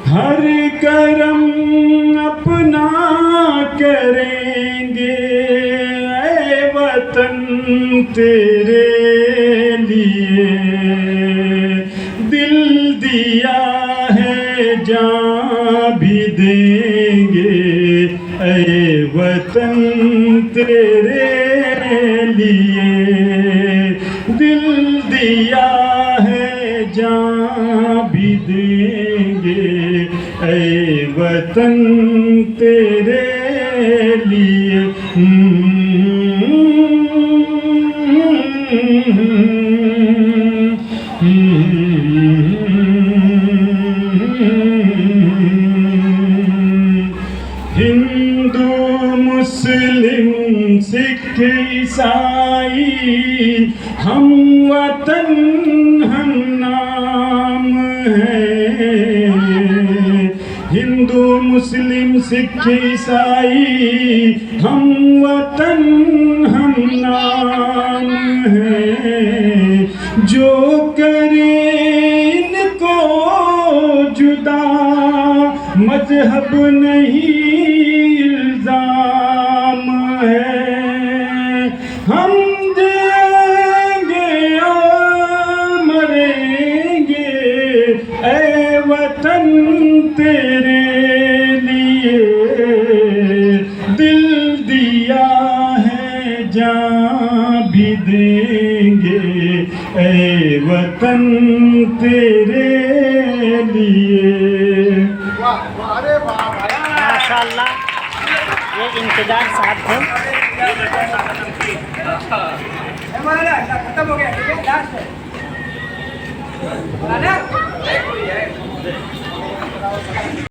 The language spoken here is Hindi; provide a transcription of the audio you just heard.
हर करम अपना करेंगे ऐ वतन तेरे लिए, दिल दिया है जान भी देंगे ऐ वतन तेरे लिए, दिल दिया है जान भी देंगे ऐ वतन तेरे लिए। हिंदू मुस्लिम सिख ईसाई हम वतन हम नाम है, हिंदू मुस्लिम सिख ईसाई हम वतन हम नाम है, जो करे इनको जुदा मजहब नहीं इल्जाम है, हम देंगे और मरेंगे ऐ वतन तेरे लिए, दिल दिया है जान भी देंगे ऐ वतन तेरे लिए। माशाअल्लाह, ये इंतजार साथ है। खत्म हो गया, ठीक है, लास्ट है।